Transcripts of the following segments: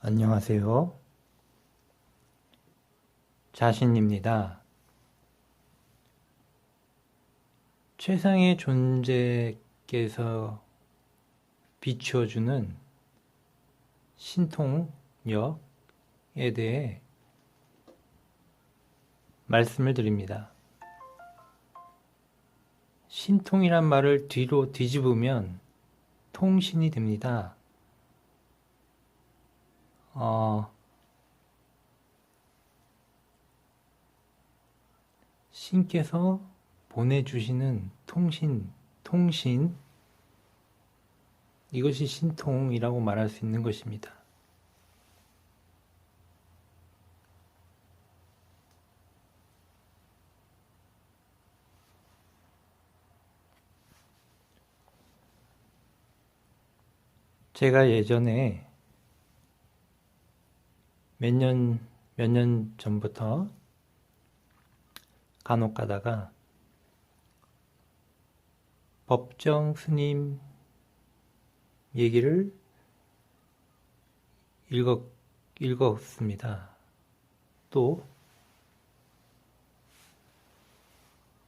안녕하세요. 자신입니다. 최상의 존재께서 비추어주는 신통력에 대해 말씀을 드립니다. 신통이란 말을 뒤로 뒤집으면 통신이 됩니다. 신께서 보내주시는 통신, 이것이 신통이라고 말할 수 있는 것입니다. 제가 예전에 몇 년 전부터 간혹 가다가 법정 스님 얘기를 읽었습니다. 또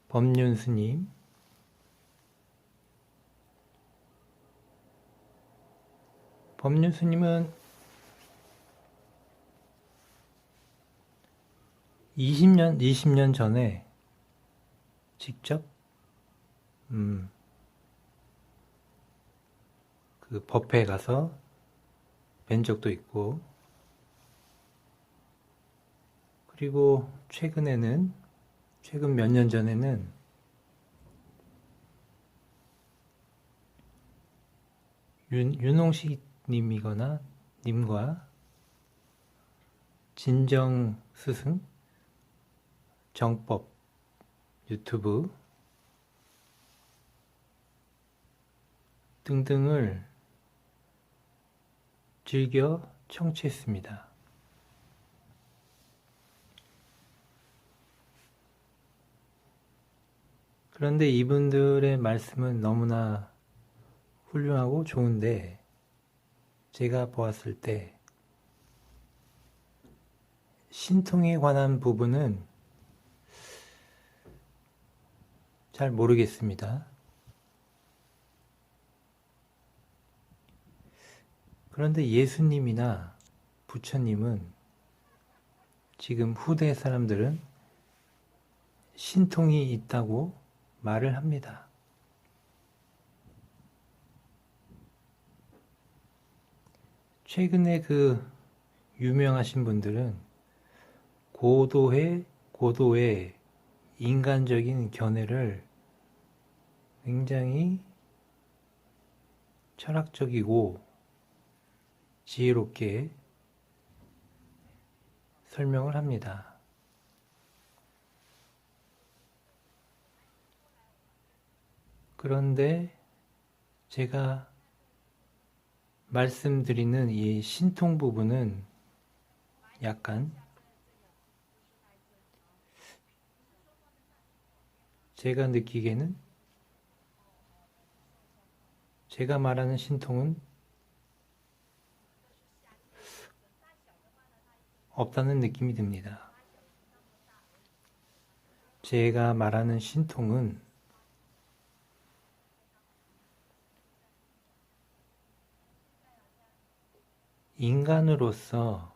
법륜 스님, 법륜 스님은 20년 전에 직접 그 법회에 가서 뵌 적도 있고, 그리고 최근 몇 년 전에는 윤홍식 님과 진정 스승, 정법 유튜브 등등을 즐겨 청취했습니다. 그런데 이분들의 말씀은 너무나 훌륭하고 좋은데, 제가 보았을 때 신통에 관한 부분은 잘 모르겠습니다. 그런데 예수님이나 부처님은, 지금 후대 사람들은 신통이 있다고 말을 합니다. 최근에 그 유명하신 분들은 고도의 인간적인 견해를 굉장히 철학적이고 지혜롭게 설명을 합니다. 그런데 제가 말씀드리는 이 신통 부분은 약간 제가 느끼기에는, 제가 말하는 신통은 없다는 느낌이 듭니다. 제가 말하는 신통은 인간으로서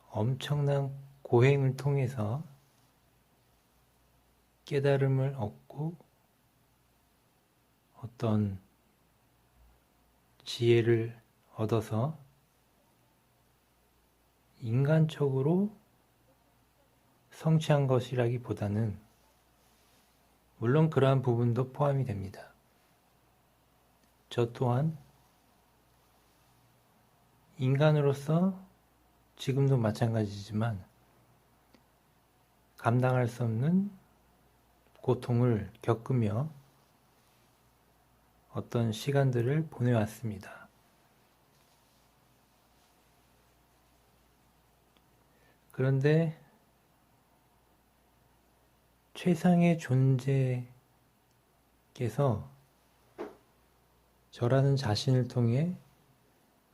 엄청난 고행을 통해서 깨달음을 얻고 어떤 지혜를 얻어서 인간적으로 성취한 것이라기보다는, 물론 그러한 부분도 포함이 됩니다. 저 또한 인간으로서 지금도 마찬가지지만 감당할 수 없는 고통을 겪으며 어떤 시간들을 보내왔습니다. 그런데 최상의 존재께서 저라는 자신을 통해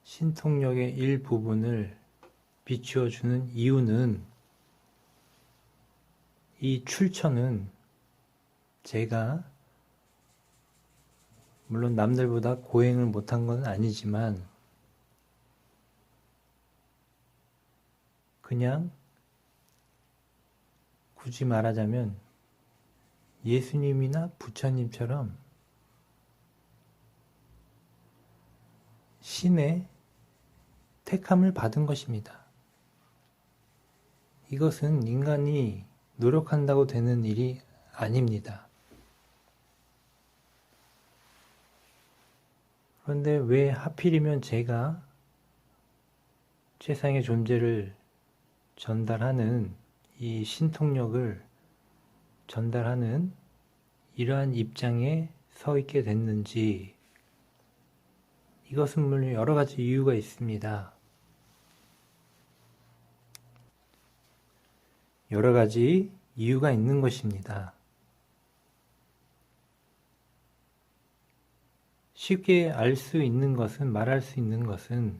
신통력의 일부분을 비추어주는 이유는 이 출처는 제가 물론 남들보다 고행을 못한 건 아니지만 그냥 굳이 말하자면 예수님이나 부처님처럼 신의 택함을 받은 것입니다. 이것은 인간이 노력한다고 되는 일이 아닙니다. 그런데 왜 하필이면 제가 최상의 존재를 전달하는 이 신통력을 전달하는 이러한 입장에 서 있게 됐는지, 이것은 물론 여러 가지 이유가 있습니다. 여러 가지 이유가 있는 것입니다. 쉽게 알 수 있는 것은, 말할 수 있는 것은,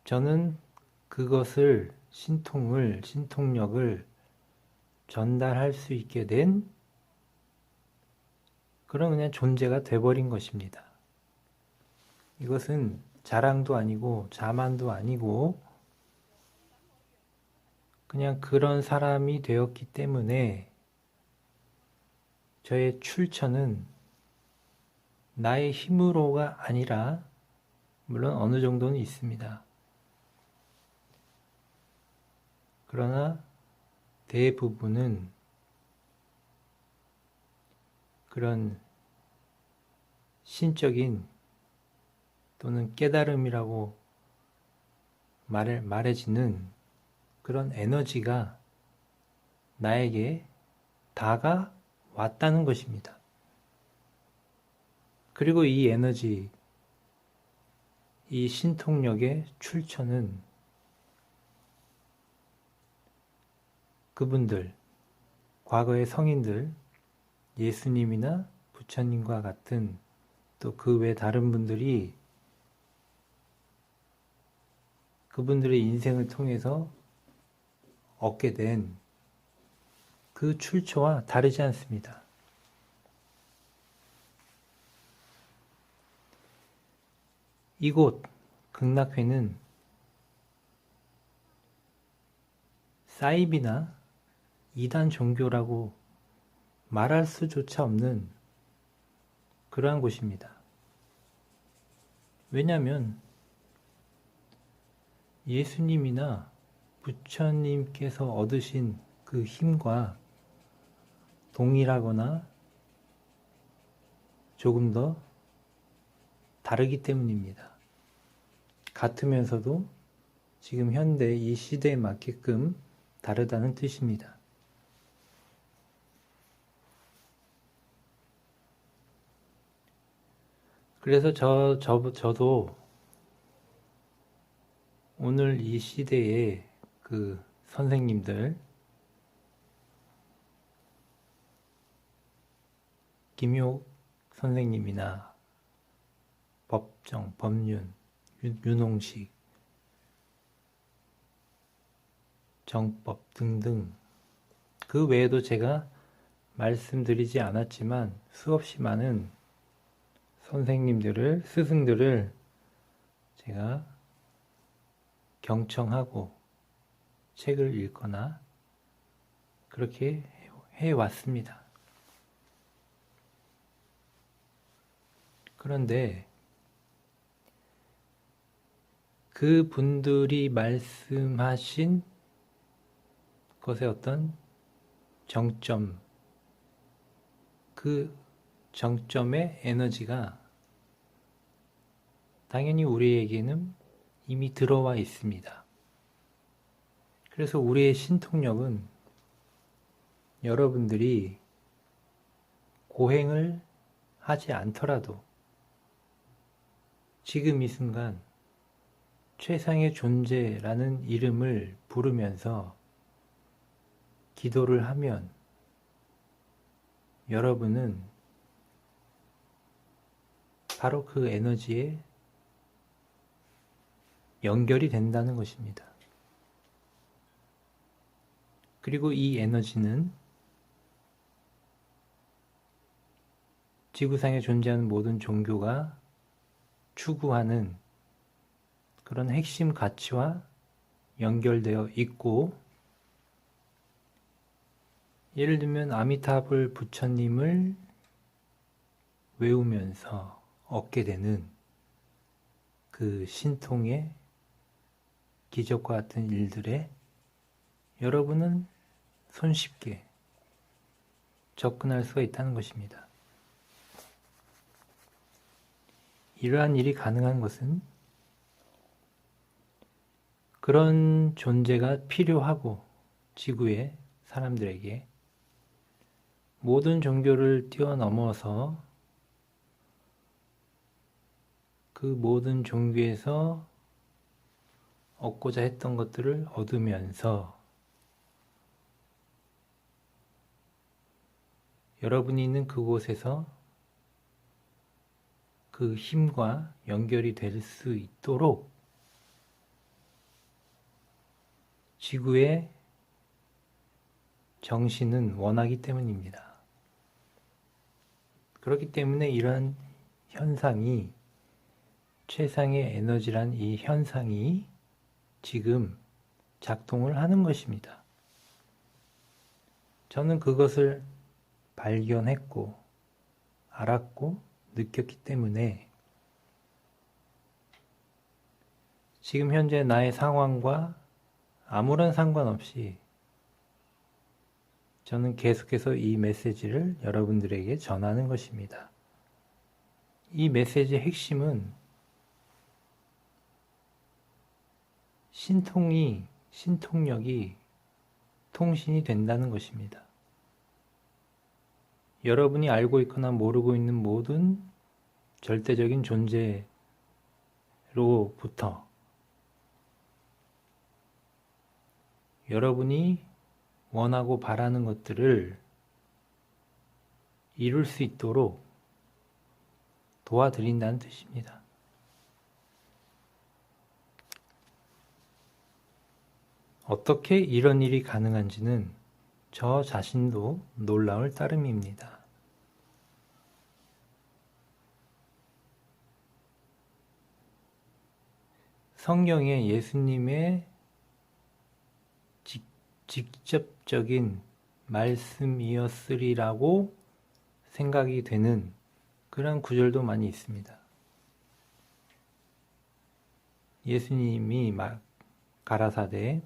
저는 그것을, 신통력을 전달할 수 있게 된 그런 그냥 존재가 돼버린 것입니다. 이것은 자랑도 아니고 자만도 아니고 그냥 그런 사람이 되었기 때문에 저의 출처는 나의 힘으로가 아니라 물론 어느 정도는 있습니다. 그러나 대부분은 그런 신적인 또는 깨달음이라고 말해지는 그런 에너지가 나에게 다가왔다는 것입니다. 그리고 이 에너지, 이 신통력의 출처는 그분들, 과거의 성인들, 예수님이나 부처님과 같은 또 그 외 다른 분들이 그분들의 인생을 통해서 얻게 된 그 출처와 다르지 않습니다. 이곳 극락회는 사이비나 이단 종교라고 말할 수조차 없는 그러한 곳입니다. 왜냐하면 예수님이나 부처님께서 얻으신 그 힘과 동일하거나 조금 더 다르기 때문입니다. 같으면서도 지금 현대 이 시대에 맞게끔 다르다는 뜻입니다. 그래서 저도 오늘 이 시대의 그 선생님들, 김효 선생님이나 법정, 법륜, 윤홍식, 정법 등등 그 외에도 제가 말씀드리지 않았지만 수없이 많은 선생님들을, 스승들을 제가 경청하고 책을 읽거나 그렇게 해왔습니다. 그런데 그 분들이 말씀하신 것의 어떤 정점, 그 정점의 에너지가 당연히 우리에게는 이미 들어와 있습니다. 그래서 우리의 신통력은 여러분들이 고행을 하지 않더라도 지금 이 순간 최상의 존재라는 이름을 부르면서 기도를 하면 여러분은 바로 그 에너지에 연결이 된다는 것입니다. 그리고 이 에너지는 지구상에 존재하는 모든 종교가 추구하는 그런 핵심 가치와 연결되어 있고, 예를 들면 아미타불 부처님을 외우면서 얻게 되는 그 신통의 기적과 같은 일들에 여러분은 손쉽게 접근할 수가 있다는 것입니다. 이러한 일이 가능한 것은 그런 존재가 필요하고, 지구의 사람들에게 모든 종교를 뛰어넘어서 그 모든 종교에서 얻고자 했던 것들을 얻으면서 여러분이 있는 그곳에서 그 힘과 연결이 될 수 있도록 지구의 정신은 원하기 때문입니다. 그렇기 때문에 이러한 현상이, 최상의 에너지란 이 현상이 지금 작동을 하는 것입니다. 저는 그것을 발견했고 알았고 느꼈기 때문에 지금 현재 나의 상황과 아무런 상관없이 저는 계속해서 이 메시지를 여러분들에게 전하는 것입니다. 이 메시지의 핵심은 신통력이 통신이 된다는 것입니다. 여러분이 알고 있거나 모르고 있는 모든 절대적인 존재로부터 여러분이 원하고 바라는 것들을 이룰 수 있도록 도와드린다는 뜻입니다. 어떻게 이런 일이 가능한지는 저 자신도 놀라울 따름입니다. 성경에 예수님의 직접적인 말씀이었으리라고 생각이 되는 그런 구절도 많이 있습니다. 예수님이 가라사대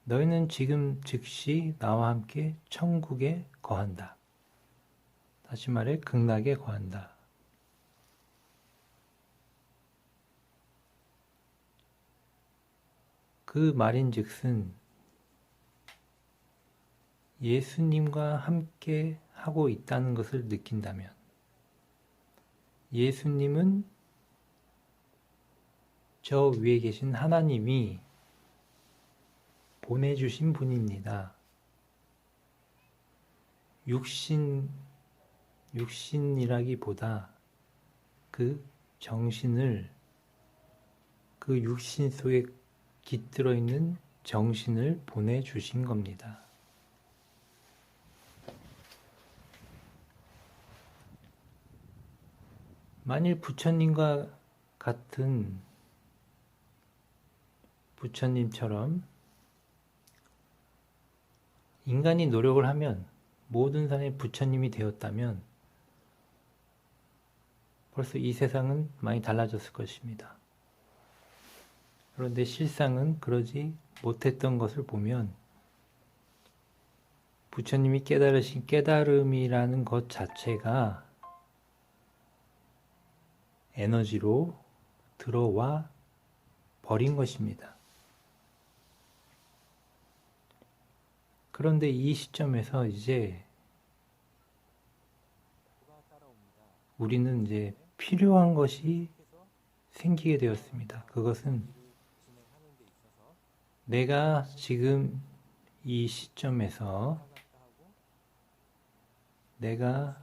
너희는 지금 즉시 나와 함께 천국에 거한다. 다시 말해 극락에 거한다. 그 말인즉슨 예수님과 함께 하고 있다는 것을 느낀다면, 예수님은 저 위에 계신 하나님이 보내주신 분입니다. 육신이라기보다 그 정신을, 그 육신 속에 깃들어 있는 정신을 보내주신 겁니다. 만일 부처님과 같은 부처님처럼 인간이 노력을 하면 모든 사람이 부처님이 되었다면 벌써 이 세상은 많이 달라졌을 것입니다. 그런데 실상은 그러지 못했던 것을 보면 부처님이 깨달으신 깨달음이라는 것 자체가 에너지로 들어와 버린 것입니다. 그런데 이 시점에서 이제 우리는 이제 필요한 것이 생기게 되었습니다. 그것은 내가 지금 이 시점에서 내가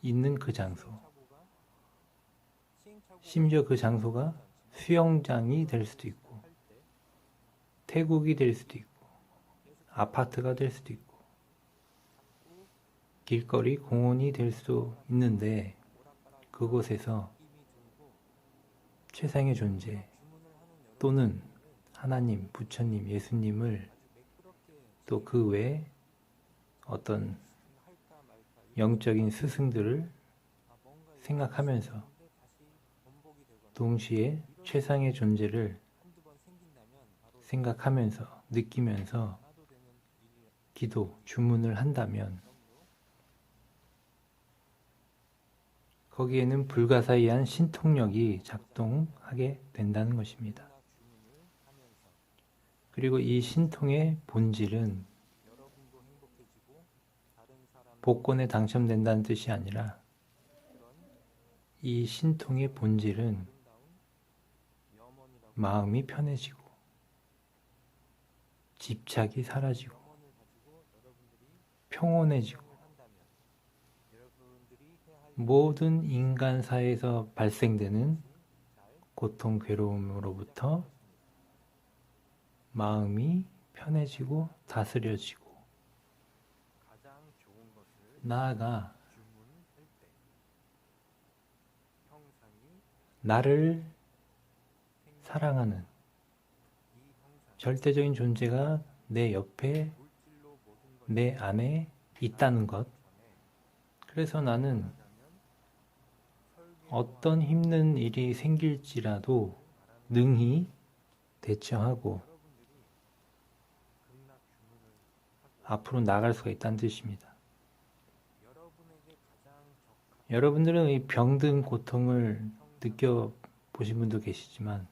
있는 그 장소, 심지어 그 장소가 수영장이 될 수도 있고, 태국이 될 수도 있고, 아파트가 될 수도 있고, 길거리, 공원이 될 수도 있는데, 그곳에서 최상의 존재 또는 하나님, 부처님, 예수님을 또 그 외에 어떤 영적인 스승들을 생각하면서 동시에 최상의 존재를 생각하면서 느끼면서 기도, 주문을 한다면 거기에는 불가사의한 신통력이 작동하게 된다는 것입니다. 그리고 이 신통의 본질은 복권에 당첨된다는 뜻이 아니라 이 신통의 본질은 마음이 편해지고 집착이 사라지고 평온해지고 모든 인간사에서 발생되는 고통, 괴로움으로부터 마음이 편해지고 다스려지고 나아가 나를 사랑하는 절대적인 존재가 내 옆에, 내 안에 있다는 것. 그래서 나는 어떤 힘든 일이 생길지라도 능히 대처하고 앞으로 나아갈 수가 있다는 뜻입니다. 여러분들은 이 병든 고통을 느껴보신 분도 계시지만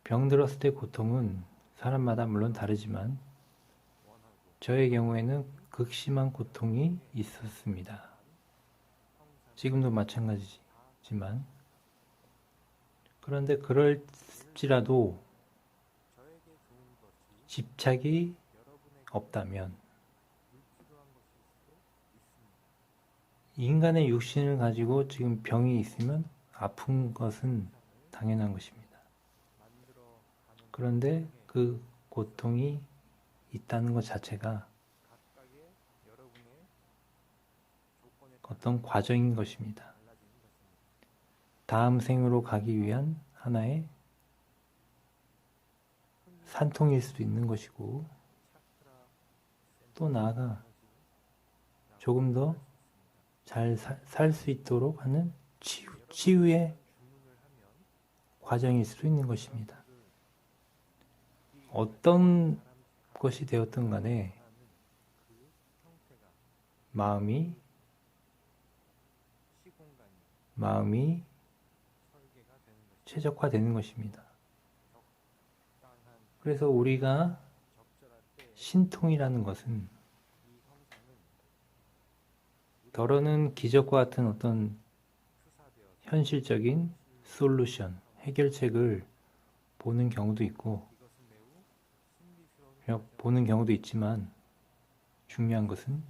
병들었을 때 고통은 사람마다 물론 다르지만 저의 경우에는 극심한 고통이 있었습니다. 지금도 마찬가지지만 그런데 그럴지라도 집착이 없다면 인간의 육신을 가지고 지금 병이 있으면 아픈 것은 당연한 것입니다. 그런데 그 고통이 있다는 것 자체가 어떤 과정인 것입니다. 다음 생으로 가기 위한 하나의 산통일 수도 있는 것이고 또 나아가 조금 더 잘 살 수 있도록 하는 치유의 과정일 수도 있는 것입니다. 어떤 것이 되었든 간에 마음이 최적화되는 것입니다. 그래서 우리가 신통이라는 것은 더러는 기적과 같은 어떤 현실적인 솔루션, 해결책을 보는 경우도 있고 보는 경우도 있지만 중요한 것은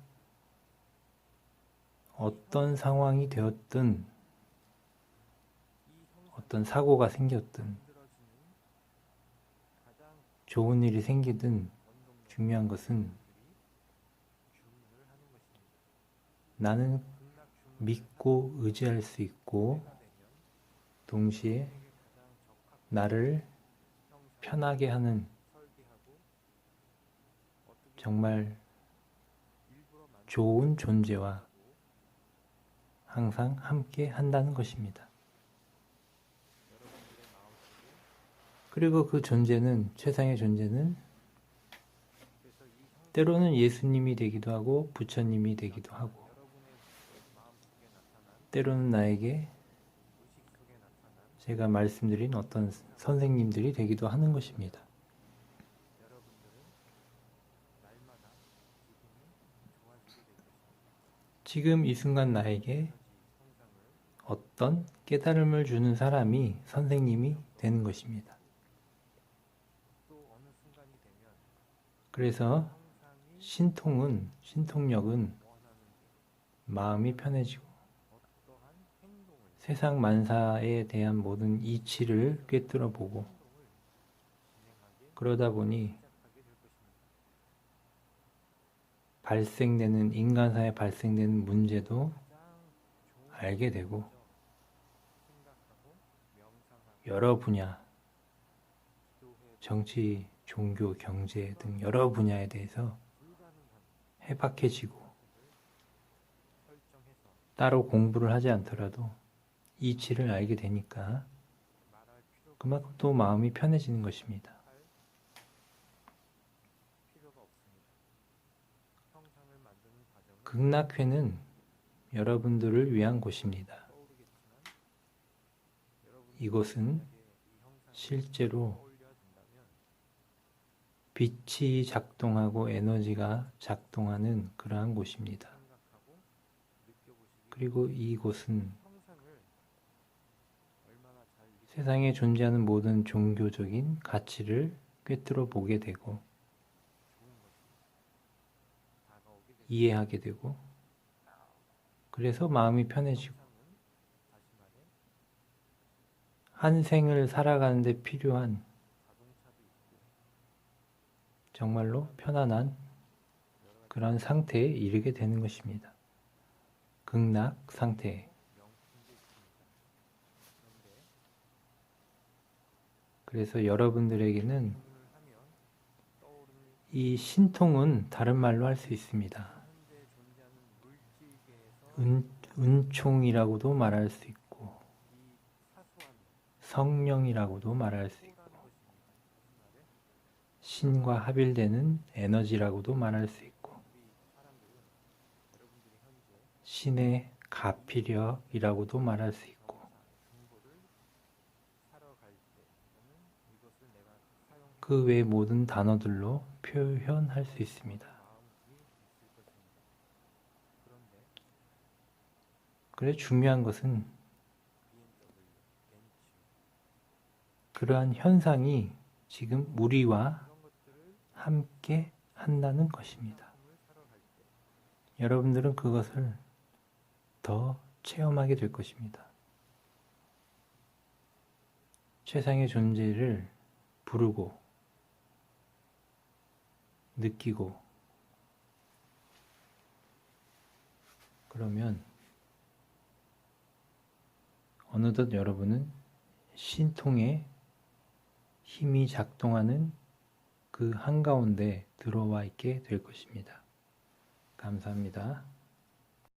어떤 상황이 되었든 어떤 사고가 생겼든 좋은 일이 생기든 중요한 것은 나는 믿고 의지할 수 있고 동시에 나를 편하게 하는 정말 좋은 존재와 항상 함께 한다는 것입니다. 그리고 그 존재는, 최상의 존재는 때로는 예수님이 되기도 하고 부처님이 되기도 하고 때로는 나에게 제가 말씀드린 어떤 선생님들이 되기도 하는 것입니다. 지금 이 순간 나에게 어떤 깨달음을 주는 사람이 선생님이 되는 것입니다. 그래서 신통력은 마음이 편해지고 세상 만사에 대한 모든 이치를 꿰뚫어 보고 그러다 보니 발생되는 인간사에 발생되는 문제도 알게 되고 여러 분야 정치, 종교, 경제 등 여러 분야에 대해서 해박해지고 따로 공부를 하지 않더라도 이치를 알게 되니까 그만큼 또 마음이 편해지는 것입니다. 극락회는 여러분들을 위한 곳입니다. 이곳은 실제로 빛이 작동하고 에너지가 작동하는 그러한 곳입니다. 그리고 이곳은 세상에 존재하는 모든 종교적인 가치를 꿰뚫어 보게 되고 이해하게 되고 그래서 마음이 편해지고 한 생을 살아가는 데 필요한 정말로 편안한 그런 상태에 이르게 되는 것입니다. 극락 상태에. 그래서 여러분들에게는 이 신통은 다른 말로 할 수 있습니다. 은총이라고도 말할 수 있고 성령이라고도 말할 수 있고 신과 합일되는 에너지라고도 말할 수 있고 신의 가피력이라고도 말할 수 있고 그 외 모든 단어들로 표현할 수 있습니다. 그래 중요한 것은 그러한 현상이 지금 우리와 함께 한다는 것입니다. 여러분들은 그것을 더 체험하게 될 것입니다. 최상의 존재를 부르고 느끼고 그러면 어느덧 여러분은 신통의 힘이 작동하는 그 한가운데 들어와 있게 될 것입니다. 감사합니다.